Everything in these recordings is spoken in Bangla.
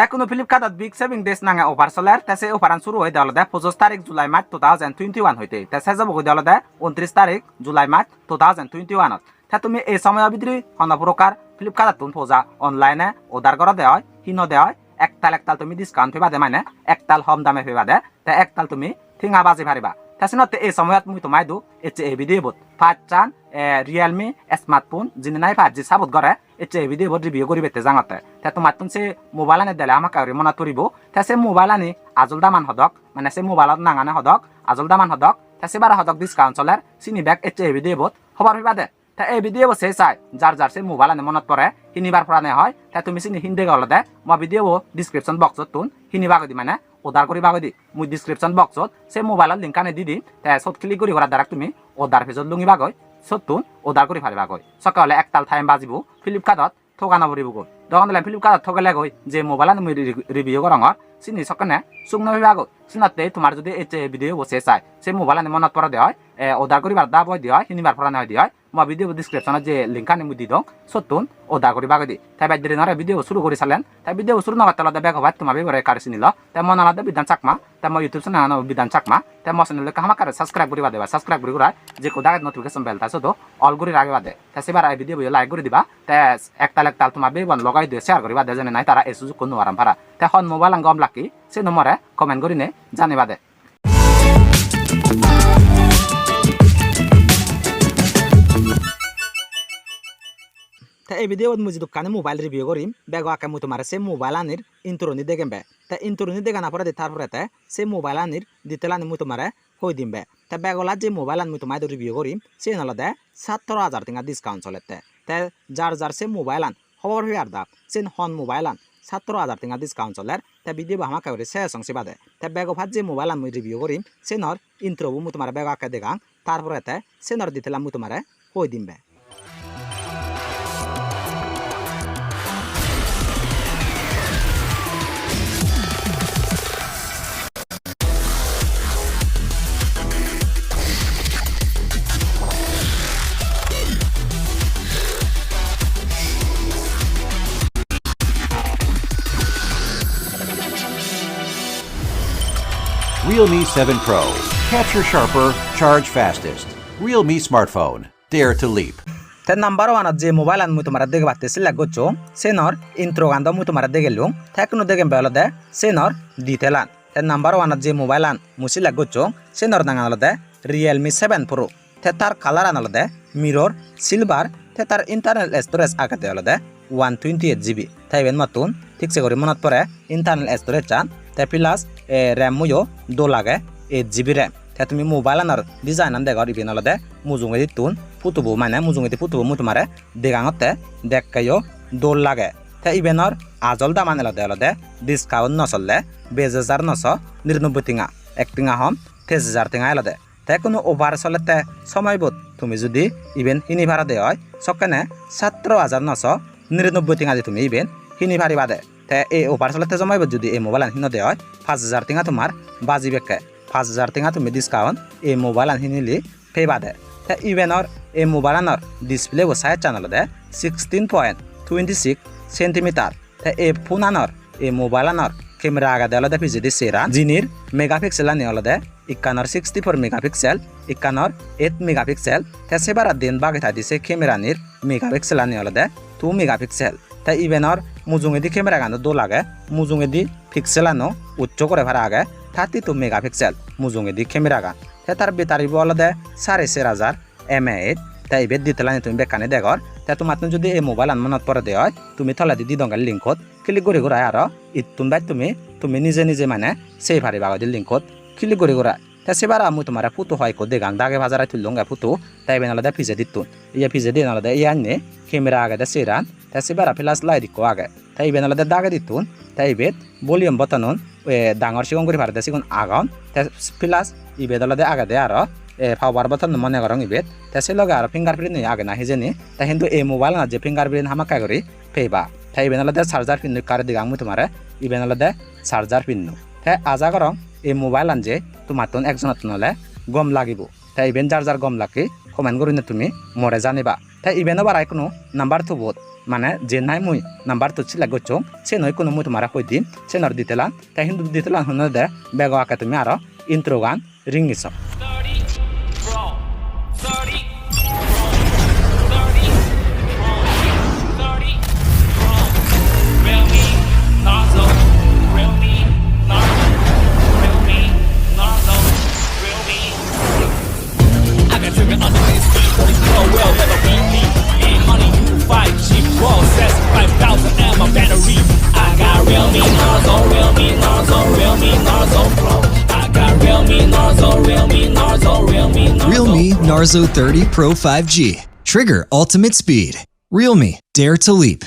তাই কোনো ফ্লিপকার্টত বিগ সেভিং ডেজ নাঙে অফার চলার তাই সে অফারান শুরু হয়ে দেওয়া 25 তারিখ জুলাই মাস 2021 হইতে তাই সে যাব হয়ে দেওয়া 29 তারিখ জুলাই মাস 2021 তাই তুমি এই সময় ভিতরে হন প্রকার ফ্লিপকার্টত তুমি ফোজা অনলাইনে অর্ডার করা দেওয়া হয় হিনো দেওয়া হয় একতাল তুমি ডিসকাউন্ট ফেবা দে মানে একতাল কম দামে ফেবা দে তাই একতাল তুমি ঠিঙা বাজি পারিবা তাছাড়া এই সময়ত মুই তোমায় দু এই ভিডিও বোধ ফার্স্ট রিয়েলমি স্মার্টফোন যিনি নাই 5G সাপোর্ট করে এই ভিডিও বোধ রিভিউ করি বেতে জাঙতে তা তোমার তুমি সে মোবাইল আনি দিলে আমাকে মনত করিব তা সে মোবাইল আনি আজল দামান হদক মানে সে মোবাইলত নাঙানে হদক আজল দামান হদক তা সে বারা হদক ডিসকাউন্ট চলার চিনি ব্যাগ এই ভিডিও বোধ হবার ফেবা দে তা এই ভিডিও সে চাই যার সে মোবাইল আনি মনত পড়ে হিনিবার ফরানে হয় তা তুমি চিনি হিন্দি গল দে মই ভিডিও ডিসক্রিপশন বক্সত তুন হিনিবাগ দি মানে অর্ডার করি বাগ দি মুই ডিসক্রিপশন বক্সত সে মোবাইলত লিংক আনি দি দিম তা সব ক্লিক করি করার দ্বারা তুমি অর্ডার পেজত লুঙি বাগ সতুন অর্ডার করি ফারিবা গই সকালে একতাল টাইম বাজিব ফ্লিপকার্টত ঠগানা পড়িব গই তখন ফ্লিপকার্টত ঠগালে গই যে মোবাইল আনি মুই রিভিউ করঙর চিনি সকানে সুগ্ন বিভাগ চিনাতে তোমার যদি এই ভিডিও বসে চাই সে মোবাইল আনি মনত পড়া দেওয়া হয় অর্ডার করিবার দাব হয় দেওয়া হয় হিনিবার ফরানে হয় দেওয়া হয় মই ভিডিও ডিসক্রিপশনত যে লিংক আনি মুই দি দং সতুন অর্ডার করি বাগ দি তাই বাইরে নরে ভিডিও শুরু করে চালেন তাই ভিডিও শুরু নগর তলাতে ব্যাগ হবাই তোমার বিবরে কারে চিনিল তাই মন আলাদা বিধান চাকমা তাই মই ইউটিউব চ্যানেল বিধান চাকমা তাই মই চ্যানেল আমাক সাবস্ক্রাইব করিবা দেবা সাবস্ক্রাইব করি যে কোদায় নোটিফিকেশন বেল তাই শুধু অল করে রাখিবা দে তাই সেবার এই ভিডিও লাইক করে দিবা তাই একতাল তোমার বিবন লগাই দিয়ে শেয়ার করিবা দে জানে নাই তারা এই সুযোগ কোনো আরাম পারা তাই হন মোবাইল গম লাকি সে নম্বরে কমেন্ট করি নে জানিবা দে এই ভিডিও মুই যে দোকানে মোবাইল রিভিউ করিম বেগ আকে মুই তোমার সে মোবাইল আনির ইন্ট্রোনি দেখেম বে তা ইন্ট্রোনি দেখা না পরে তারপরে সে মোবাইল আনির ডিটেল আনি মুই তোমারে কই দিম বে তা বেগলা যে মোবাইল আনি মুই তোমার রিভিউ করিম সে নলদে 17,000 টাকা ডিসকাউন্ট চলেতে তা যার সে মোবাইল আন খবর হই আর দাপ সে হন মোবাইল আন 17,000 টাকা ডিসকাউন্ট চলের তা ভিডিও আমাকে করে শেষ সংসি বাদে তা বেগ ভাত যে মোবাইল আন মুই রিভিউ করিম সে নর ইন্ট্রো মুই তোমার বেগ আকে দেখাং তারপরে সে নর ডিটেল মুই তোমারে কই দিম বে Realme 7 Pro. Capture sharper, charge fastest. Realme smartphone. Dare to leap. তে নাম্বার 1 যে মোবাইল আন মুই তোমার দেখ বাতেছি লাগছো সেনর ইন্ট্রো গান মুই তোমার দেখেলু থাকনো দেখেম বেলদে সেনর ডিটেলান তে নাম্বার 1 যে মোবাইল আন মুসি লাগছো সেনর নাঙালদে Realme 7 Pro তে তার কালার আনলদে মিরর সিলভার তে তার ইন্টারনাল স্টোরেজ আগাতে হলদে 128GB তাইবেন মাতুন ঠিকছে করে মনত পড়ে ইন্টারনাল স্টোরেজ চান তে প্লাস RAM মুয়ো 2 লাগে 8GB RAM তে তুমি মোবাইল আনার ডিজাইন আন দেখর ইবেন হলদে মুজুঙে দিতুন ফুটবো মানে মুজুঙে দি ফুটবো মু তোমারে দেগাঙতে দেখকাইও 2 লাগে তে ইবেনর আজল দাম আনলদে হলদে ডিসকাউন্ট নচললে 2,999 টিঙা এক টিঙা হম 3,000 টিঙা হলদে তে কোনো ওভার চলেতে সময়বোধ তুমি যদি ইবেন হিনি ভাড়া দেয় হয় সকানে 17,999 টিঙা দি তুমি ইবেন হিনি ভাড়িবা দে তে এই ওভার চলেতে সময়বোধ যদি এই মোবাইল হিনো দেয় হয় 5,000 টিঙা তোমার বাজি বেকে 5,000 টিঙা তুমি ডিসকাউন্ট এই মোবাইল হিনিলি পেবা দে তে ইবেনর এই মোবাইল আনর ডিসপ্লে ও সাইজ চ্যানেল দে 16.26 সেন্টিমিটার তে এই ফোন আনর এই মোবাইল আনর ক্যামেরা আগা দেওয়া দেখি যদি সেরা জিনির মেগাপিক্সেল আনি হলদে ইকানর 64 মেগাপিক্সেল ইকানর 8 মেগাপিক্সেল তে সেবারা দিন বাগে দিছে ক্যামেরানির মেগাপিক্সেল আনি হলদে 2 মেগাপিক্সেল তে ইভেনর মুজুঙে দি ক্যামেরা গানো 2 লাগে মুজুঙে দি পিক্সেল আনো উচ্চ করে ভাড়া আগে 32 মেগাপিক্সেল মুজুঙে দি ক্যামেরা গান তে তার বেটারি হলদে 4,500 mAh তাই বেদ দিতেলানি তুমি বেকানে দেখর তে তোমার যদি এই মোবাইল আন মনত পড়ে দেয় তুমি তলা দি দঙ্গাল লিংকত ক্লিক করে ঘুরাই আর ইতুন বাই তুমি নিজে মানে সেই ভারি বাগদি লিংকত ক্লিক করে ঘুরাই তে সেবার আমি তোমার ফুটো হয় কো দেগাং দাগে বাজারাই তুললঙ্গা ফুটো তাই বেন আলাদা ফিজে দিতুন ইয়া ফিজে দিন আলাদা ইয়া আননে ক্যামেরা আগে দে সেরান তে সেবার প্লাস লাই দিকো আগে তাই বেন আলাদা দাগে দিতুন তাই বেদ ভলিউম বটনন ডাঙর সিগং করে ভারতে সিগন আগান তে প্লাস ইবেদ আলাদা আগে দে আর পাওয়ার বটন মনে করং ইবেদ তে সে লগে আর ফিঙ্গারপ্রিন্ট নি আগে না হিজেনি তা কিন্তু এই মোবাইল না যে ফিঙ্গারপ্রিন্ট হামাকা করি পেবা তাই ইবেন আলাদা চার্জার পিন কারে দিগাং মু তোমারে ইবেন আলাদা চার্জার পিন তাই আজা করং এই মোবাইল আন যে তোমার তোন একজনত নলে গম লাগিব তাই ইবেন যার গম লাগি কমেন্ট করিনে তুমি মরে জানিবা তাই ইবেন বারাই কোনো নাম্বার তো বহুত মানে যে নাই মুই নাম্বার তো চিলা গচ্ছ সে নয় কোনো মুই তোমার কই দিম সে নর দিতেলাম তাই হিন্দু দিতেলাম হন দে বেগ আঁকে তুমি আরো ইন্ট্রো গান রিঙ্গিস Realme Narzo 30 Pro 5G. Trigger ultimate speed. Realme, dare to leap.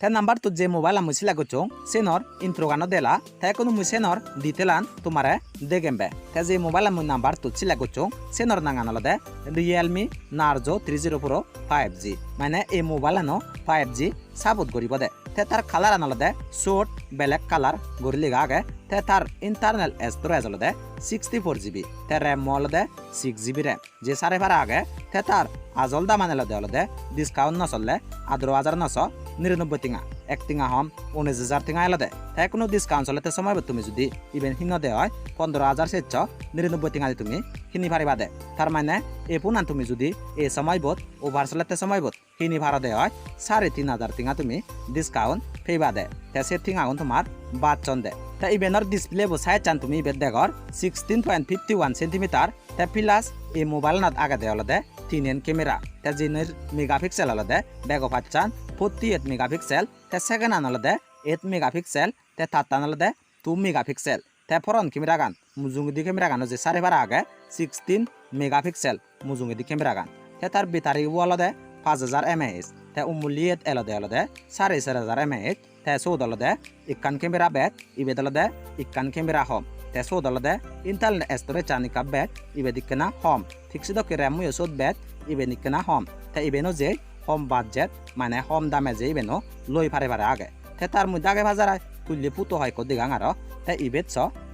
তে নাম্বার তো যে মোবাইল আমি সিলা গচ্ছ সেনর ইন্ট্রো গানো দেলা তাই কোনো মুই সেনর দিতেলান তোমারে দেখেমবে তে যে মোবাইল আমি নাম্বার তো সিলা গচ্ছ সেনর নাঙান দে Realme Narzo 30 Pro 5G মানে এই মোবাইল আনো 5G সাপোর্ট করিব দে তে তার কালার আনল দে শর্ট ব্ল্যাক কালার গরিলি আগে তে তার ইন্টারনাল স্টোরেজ হল দে 64GB তে র্যাম হল দে 6GB র্যাম যে সারে ভাড়া আগে তে তার আজল দাম আনল দে হল দে ডিসকাউন্ট নচললে 18,999 টিঙা এক টিঙা হম 19,000 টিঙা এলা দে তাই কোনো ডিসকাউন্ট চলে সময় তুমি যদি ইভেন হিন দে হয় 15,799 টিঙা দি তুমি কিনি পারিবা দে তার মানে এ পুনান তুমি যদি এই সময়বত ওভার চলাতে সময়বত কিনি ভাড়া দে হয় 3,500 টিঙা তুমি ডিসকাউন্ট পেবা দে তে সে টিঙা তোমার বাদ চন দে তা ইভেনর ডিসপ্লে বসাই চান তুমি ইবেদ দেখর 16.51 সেন্টিমিটার তে প্লাস এই মোবাইল নাত আগে দে হল দে 3N ক্যামেরা তে জিনের মেগাপিক্সেল হল দে ব্যাক অফ চান 48 মেগাপিক্সেল তে সেকেন্ড আন হল দে 8 মেগাপিক্সেল তে থার্ড আন হল দে 2 মেগাপিক্সেল তে ফরন ক্যামেরা গান মুজুঙ্গি ক্যামেরা গান যে সারে বারা আগে 16 মেগাপিক্সেল মুজুঙ্গি ক্যামেরা গান তে তার ব্যাটারি হল দে 5000 mAh তে উমুলিয়েত এল দে 4,500 mAh তে সৌদ হল দে ইকান ক্যামেরা ব্যাট ইবেদ হল দে ইকান ক্যামেরা হোম তে সৌদ হল দে ইন্টারনেট স্টোরেজ চানিকা ব্যাট ইবেদ ইকানা হোম ঠিক সিদক র্যাম মুই সৌদ ব্যাট ইবেন ইকানা হোম তে ইবেনো যে হোম বাজেট মানে হোম দামে যে ইবেনো লই ফারে ফারে আগে তে তার মধ্যে আগে বাজারায় তুললে ফুটো হয় কো দিগাং আর তে ইবেদ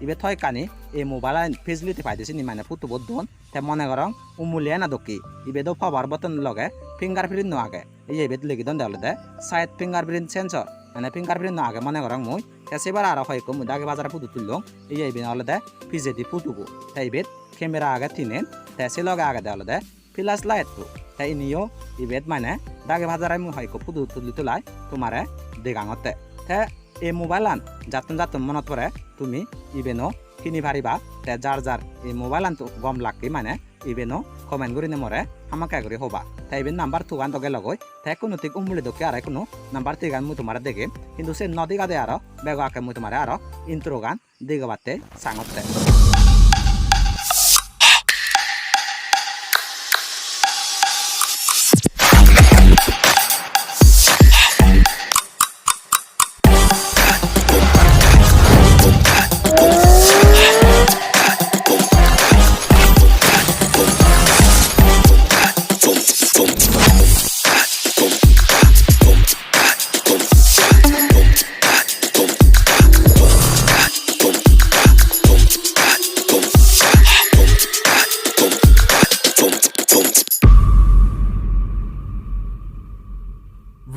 ইবেদ হয় কানি এই মোবাইল ফেসিলিটি পাইতেছি নি মানে ফুটো বদ্ধন তে মনে করং উমুলিয়া না দকি ইবেদো পাওয়ার বটন লগে ফিঙ্গারপ্রিন্ট নো আগে এই ইবেদ লেগি দন দেলে দে সাইড ফিঙ্গারপ্রিন্ট সেন্সর মানে ফিঙ্গারপ্রিন্ট নো আগে মনে করং মুই তে সেবার আর হয় কো মুদা আগে বাজারে ফুটো তুললং এই ইবেন হলে দে পিজেদি ফুটুবো তে ইবেদ ক্যামেরা আগে তিনেন তে সে লগে আগে দেলে দে ফ্ল্যাশ লাইট তো তে ইনিও ইবেদ মানে দাগে বাজারে মুই হয় কো ফুটো তুলি তুলাই তোমারে দেগাঙতে তে এই মোবাইল আন যাতন মনত পরে তুমি ইবেনো কিনি পারিবা তে যার যার এই মোবাইল আন তো গম লাগি মানে ইবেনো কমেন্ট করি মরে আমাকে করে হবা তাই ইবেন নাম্বার থুগান দগে লগই তাই কোনো ঠিক উমুলি দকে আর কোনো নাম্বার তিগান মুই তোমারে দেখে কিন্তু সে নদী গাদে আর বেগ আকে মুই তোমারে আর ইন্ট্রো গান দিগবাতে সাঙতে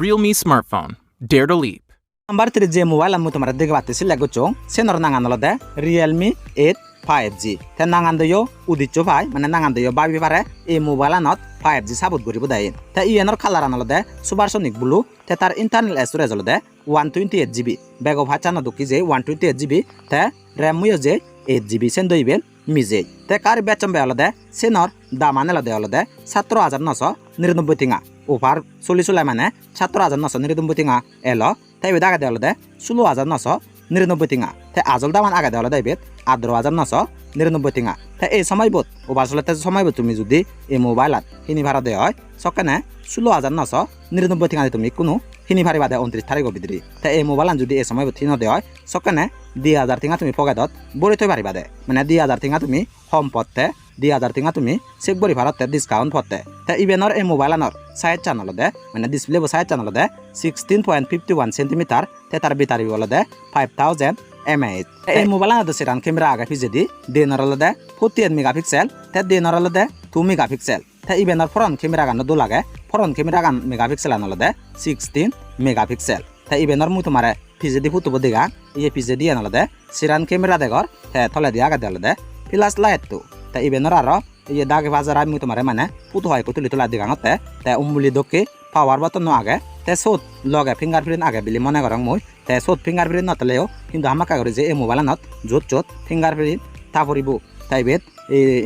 Realme smartphone. Dare to leap. Number 3 যে মোবাইল আমি তোমার দেখে পাচ্ছি লাগছ সেনর নাঙান হল দে Realme X 5G তে নাঙান দইও উদিচ্ছ ভাই মানে নাঙান দইও ভাবি পারে এই মোবাইল আনত 5G সাপোর্ট করিব দেয় তে ইয়েনর কালার আনল দে সুপারসনিক ব্লু তে তার ইন্টারনাল স্টোরেজ হল দে 128GB ব্যাগ অফ হাচানো দুকি যে 128GB তে র্যাম মুইও যে 8GB সেন দইবেন মিজে তে কার বেচম্বে হল দে সেনর দাম আনল দে হল দে 17,999 টিঙা ওভার চলিচুলাই মানে 17,999 টিঙা এলো তাই দাগা দেওয়া দে 16,999 টিঙা তাই আজল দামান আগা দেওয়া দেবে 18,999 টিঙা তাই এই সময়বত ওভার চলাতে সময়বত তুমি যদি এই মোবাইলত কিনি ভাড়া দেওয়া হয় সকানে 16,999 টিঙা তুমি কোনো কিনি ভাড়া দে 29 তারিখের ভিতরে তাই এই মোবাইল যদি এই সময়বত কিনে দেওয়া হয় সকানে 2,000 টিঙা তুমি পকেটত বড়ি থৈ পারিবা দে মানে 2,000 টিঙা তুমি হোম পথে 2,000 টিঙা তুমি চেক বড়ি ভাড়াতে ডিসকাউন্ট পথে তাই ইভেনর এই মোবাইল আনর সাইড চ্যানেল দে মানে ডিসপ্লে সাইড চ্যানেল দে 16.51 সেন্টিমিটার তে তার ব্যাটারি হল দে 5,000 mAh এই মোবাইল আনতে সেরান ক্যামেরা আগে ফিজেদি দেনর হল দে 48 মেগাপিক্সেল তে দেনর হল দে 2 মেগাপিক্সেল তে ইভেনর ফ্রন্ট ক্যামেরা গানো দো লাগে front camera gan megapixel an olode 16 megapixel te ibenor mui tomare pijedi putubo diga iye pijedi an olode siran camera degor te toledi agade olode flash light tu te ibenor aro iye dage bazara mui tomare mane putu hoy ko tuli tola digangotte te umbuli dokki power button no age te sot loge fingerprint age bili mone gorong mui te sot fingerprint notleo কিন্তু হামাকা করে যে এই মোবাইলত যত যত ফিঙ্গারপ্রিন্ট তাপরিবু তাই বেত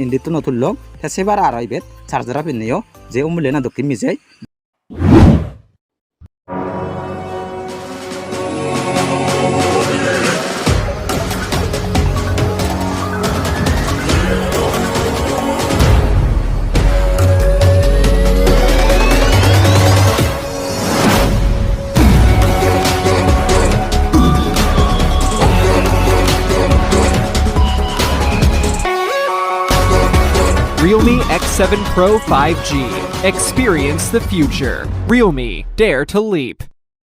ইন্দিত নতুন লোক তে সেবার আর বেত চার্জার পিনিও যে উমলে না দক্ষিণ মিজাই Realme X7 Pro 5G. Experience the future. Realme, dare to leap.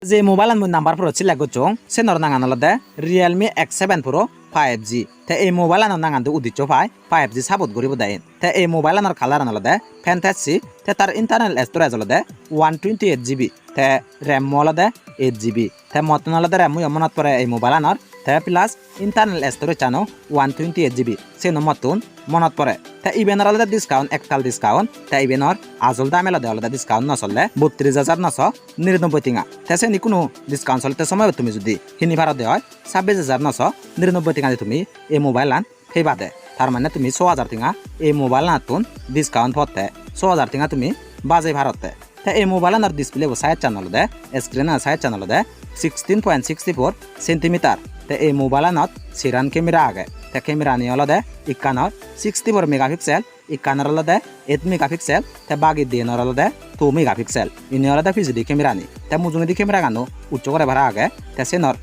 যে মোবাইল নাম্বার প্রো ছিল গচং সে নর নাঙ্গান লদে Realme X7 Pro 5G তে এই মোবাইল নাঙ্গান দে উদিচ্ছ পাই 5G সাপোর্ট করিব দেন তে এই মোবাইল নার কালার লদে ফ্যান্টাসি তে তার ইন্টারনাল স্টোরেজ লদে 128GB তে RAM লদে 8GB তে মতন লদে RAM মনত পরে এই মোবাইল নার তে প্লাস ইন্টারনাল স্টোরেজ চানো 128GB সে মতন মনত পরে তে ইবেনর লদে ডিসকাউন্ট একতাল ডিসকাউন্ট তে ইবেনর আজল দামে লদে ডিসকাউন্ট নচলে 32999 টিঙা তে সে নি কোনো ডিসকাউন্ট চলতে সময় তুমি যদি হিনি ভাড়া দেয় 26999 টিঙা তুমি এই মোবাইল আন ফেবা দে তার মানে তুমি 6000 টিঙা এই মোবাইল আতুন ডিসকাউন্ট পড়তে 6000 টিঙা তুমি বাজে ভারতে তে এই মোবাইল আনার ডিসপ্লে সাইজ চ্যানেল দে স্ক্রিন আর সাইজ চ্যানেল দে 16.64 সেন্টিমিটার তে এই মোবাইল আনত সিরান ক্যামেরা আগে তে ক্যামেরা নি হলদে ইকানর 64 মেগাপিক্সেল ইকানর হলদে 8 মেগাপিক্সেল তে বাকি দিনর হলদে 2 মেগাপিক্সেল ইনি হলদে ফিজিডি ক্যামেরা নি তে মুজুঙ্গি ক্যামেরা গানো উচ্চ করে ভরা আগে তে সেনর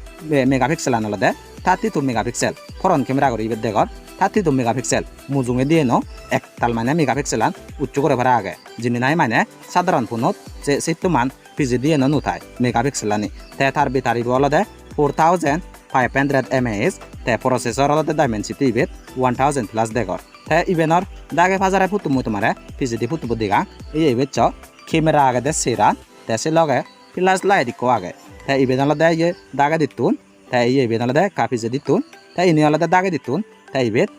মেগাপিক্সেল আন হলদে 32 মেগাপিক্সেল ফ্রন্ট ক্যামেরা করি ইবে দেখর 32 মেগাপিক্সেল মুজুঙ্গি দিয়ে নো একতাল মানে মেগাপিক্সেল আন উচ্চ করে ভরা আগে যিনি নাই মানে সাধারণ ফোনত যে সিটমান ফিজিডি এনো নুথাই মেগাপিক্সেল আনি তে তার বেটারি হলদে 4500 mAh te processor olode Dimensity ibet 1000 plus degor te ibenor dage fazare putu mu tomare PCD putu bodiga ei ibet cho camera age de sira te se loge plus light ko age te ibet olode ye dage ditun te ei ibet olode ka PCD ditun te ini olode dage ditun te ibet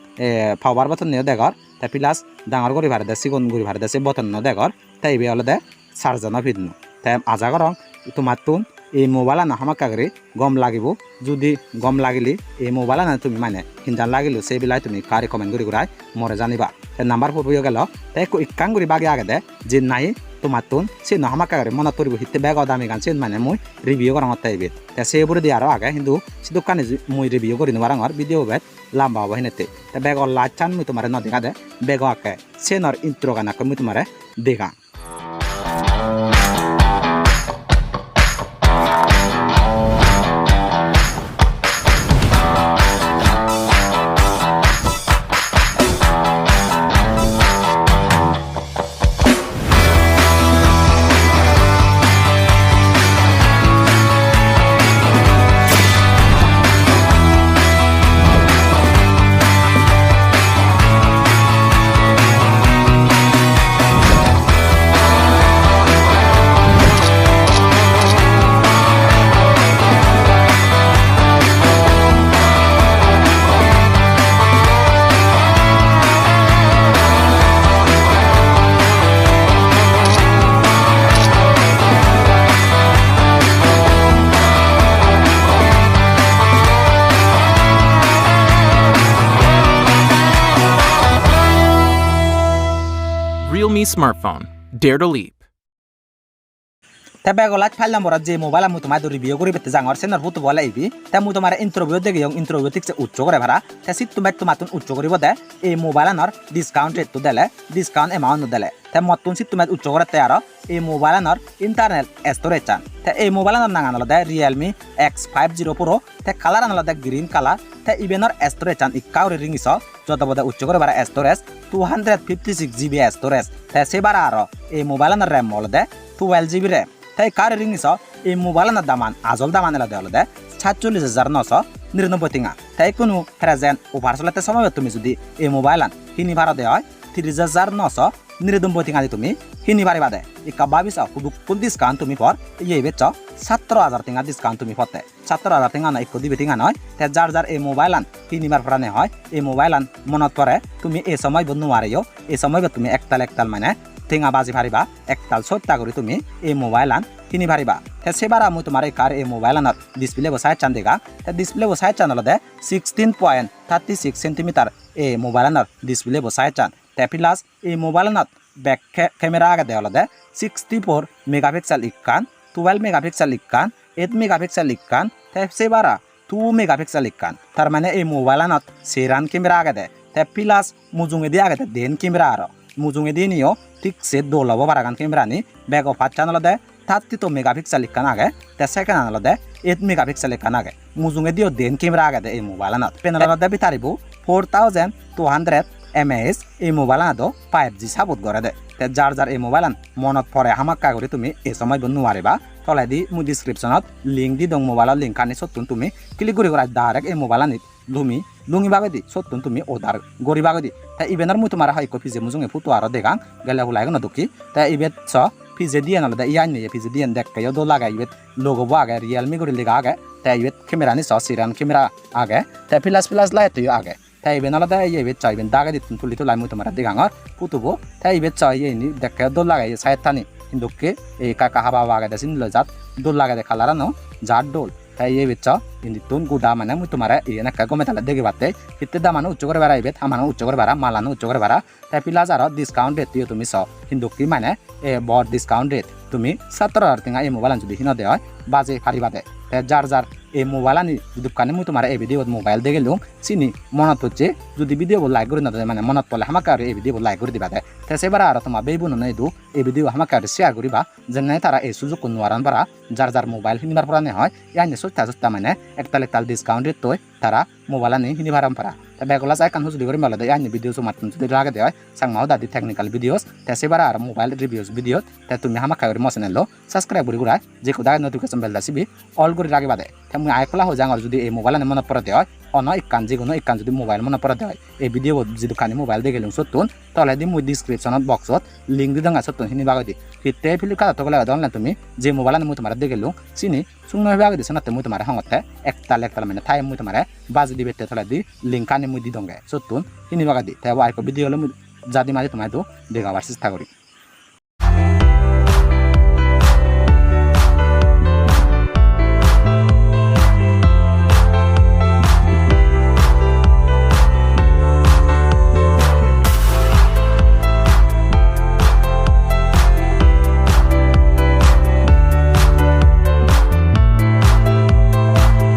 power button ne degor te plus dangor gori bhare de sigon gori bhare de se button no degor te ibe olode charger no fidnu te aja gorong tumatun এই মোবাইল না হামাকাগরি গম লাগিব যদি গম লাগিলি এই মোবাইল না তুমি মানে হিন্দান লাগিলো সেই বিলাই তুমি কারে কমেন্ট করি ঘুরাই মরে জানিবা নাম্বার ফোর হয়ে গেল তাই ইকাং করি বাগে আগে দে যে নাই তোমার তুন সে না হামাকাগরি মনে করিব হিতে বেগ দামি গান সে মানে মই রিভিউ করা তাইবে তা সেবুরে দিয়ে আরো আগে কিন্তু সে দোকানে মই রিভিউ করি নোয়ার আর ভিডিও বেট লম্বা হবো হিনেতে তা বেগ লাচান মুই তোমার ন দেখা দে বেগ আকে সে নর ইন্ট্রো গানাকে মুই তোমার দেখা Realme smartphone. Dare to leap. তে বেগলাজ ফাইল নম্বর যে মোবাইল আমি তোমার রিভিউ করি বেতে জাঙর সেনর ফুট বলে আইবি তে মু তোমার ইন্টারভিউ দেখি ইন্টারভিউ ঠিক উচ্চ করে ভাড়া তে সিট তুমি তোমাতুন উচ্চ করিব দে এই মোবাইল আনর ডিসকাউন্ট রেট তো দেলে ডিসকাউন্ট এমাউন্ট দেলে তে মতুন সিট তুমি উচ্চ করে তে আর এই মোবাইল আনর ইন্টারনাল স্টোরেজ চান তে এই mobile Anar নাঙান লদে Realme X50 Pro তে কালার আনল দে গ্রিন কালার তে ইবেনর স্টোরেজ চান ইকাউরি রিংস যত বদে উচ্চ করে ভাড়া স্টোরেজ 256GB স্টোরেজ তে সেবার আর এই mobile Anar RAM লদে 12GB RAM তাই কার রিংস এই মোবাইল না দামান আজল দামান এলা দেওয়া দে 46999 টিঙা তাই কোনো প্রেজেন্ট ওভার চলাতে সময় তুমি যদি এই মোবাইল আন কিনি ভাড়া দেওয়া হয় 30999 নিরানব্বই টিঙা তুমি হিনি পারিবা দে ইকা বাবিস হুদুকুল ডিসকাউন্ট তুমি পর ইয়ে বেচ 17,000 টিঙা ডিসকাউন্ট তুমি পড়তে 17,000 টিঙা না একো দিবে টিঙা নয় তে যার এই মোবাইল আন কিনিবার প্রাণে হয় এই মোবাইল আন মনত পরে তুমি এই সময় বন্ধু মারিও এই সময় তুমি একতাল মানে টিঙা বাজি পারিবা একতাল 7টা করে তুমি এই মোবাইল আন কিনি পারিবা তে সেবারা মই তোমার এই কার এই মোবাইল আনত ডিসপ্লে বসায় চান দেগা তে ডিসপ্লে বসায় চান হলদে 16.36 সেন্টিমিটার এই মোবাইল আনত ডিসপ্লে বসায় চান তে প্লাস এই মোবাইল আনত ব্যাক ক্যামেরা আগে দেওয়া হলদে 64 মেগাপিক্সেল ইকান 12 মেগাপিক্সেল ইকান 8 মেগাপিক্সেল ইকান তে সেবারা 2 মেগাপিক্সেল ইকান তার মানে এই মোবাইল আনত সেরান ক্যামেরা আগে দে তে প্লাস মুজুঙে দিয়ে আগে দেন ক্যামেরা আর মুজুঙে দিয়ে নিও ঠিক সে দোলব বারাগান ক্যামেরা নি ব্যাক অফ চান হলদে 32 মেগাপিক্সেল ইকান আগে তে সেকেন্ড আনলদে 8 মেগাপিক্সেল ইকান আগে মুজুঙে দিও দেন ক্যামেরা আগে দে এই মোবাইল আনত পেনালদে বিতারিবু 4200 mAh এই মোবাইল আনতো 5G সাপোর্ট করে দে তে যার এই মোবাইল আন মনত পরে হামাক্কা করে তুমি এই সময় বন্ধু মারিবা তলাই দি মু ডিসক্রিপশনত লিংক দি দং মোবাইলৰ লিংক আনি সতুন তুমি ক্লিক কৰি কৰা ডাইরেক্ট এই মোবাইল আনি তুমি লুঙি বাগে দি সতুন তুমি অর্ডার গরি বাগে দি তা ইবেনার মু তোমার হাই কপি যে মুজুঙে ফুটো আর দেগাং গেলে হুলাই গন দুকি তা ইবেত স পিজে দিয়ে নালে দা ইয়ান নিয়ে পিজে দিয়ে দেখ কায় দো লাগা ইবেত লোগো বাগে Realme গরি লেগা আগে তা ইবেত ক্যামেরা নি স সিরান ক্যামেরা আগে তা প্লাস লাইট তো আগে তাই ইবেন আলাদা ইবেত চাই ইবেন দাগে দিতুন তুলি তো লাই মু তোমার দেগাঙর ফুটুবো তাই ইবেত চাই ইনি দেখ কায় দো লাগা সাইড থানি হিন্দুকে এই কাকা হাবা বাগে দাসিন ল জাত দোল লাগে দে খালারানো জাত ডোল তাই এই বেচ ইনি তুন গুদা মানে মু তোমারে ইনা কা গমে তালে দেগে বাতে হিতে দা মানে উচ্চ করে বাড়া ইবেত হামানো উচ্চ করে বাড়া মালানো উচ্চ করে বাড়া তাই প্লাস আর ডিসকাউন্ট রেট দিও তুমি স হিন্দুকি মানে এ বড় ডিসকাউন্ট রেট তুমি 17,000 টিঙা এই মোবাইল যদি হিন দেয় বাজে ফারিবা দে তাই যার এই মোবাইল আনি যদি কানে মু তোমার এই ভিডিও মোবাইল দেখে লুম চিনি মনত হচ্ছে যদি ভিডিও লাইক করে না মানে মনত পড়লে আমাকে আর এই ভিডিও লাইক করে দিবা দে তাই সেবার আর তোমার বেই বোন নাই দু এই ভিডিও আমাকে আর শেয়ার করিবা যেন তারা এই সুযোগ কোনো আরান পারা যার মোবাইল কিনিবার পরানে হয় ইয়ানি সস্তা মানে একতাল ডিসকাউন্ট রেট তৈ তারা মোবাইল আনি কিনিবার পারা তা বেগলা চাই কান হুজুরি করে মেলা দেয় ইয়ানি ভিডিও মাত্র যদি লাগে দেয় সাংমাও দাদি টেকনিক্যাল ভিডিওস তাই সেবার আর মোবাইল রিভিউস ভিডিও তাই তুমি আমাকে আর মসেনেলো সাবস্ক্রাইব করে গুড়ায় যে কোথায় নোটিফিকেশন বেল দাসিবি অল করে রাখিবা দে তাই মুই আইকলা হো যাঙর যদি এই মোবাইল আনি মনে পড়তে হয় অন ইকান যেগুলো ইকান যদি মোবাইল মনে পড়তে হয় এই ভিডিও যদি কানি মোবাইল দেখে লুম সতুন তাহলে দি মুই ডিসক্রিপশনত বক্সত লিংক দি দঙ্গা সতুন হিনি বাগে দি হিতে ফিলিপকার্ট তো লাগা দন তুমি যে মোবাইল আনি মুই তোমার দেখে লুম চিনি সুংন বাগে দিছ না মুই তোমার হংতে একতাল মানে তাই মুই তোমার বাজি দিবে তাহলে দি লিংক আনি মুই দি দঙ্গে সতুন হিনি বাগে দি তাই আইকো ভিডিও হলো জাদি মাঝে তোমায় তো দেখাবার চেষ্টা করি।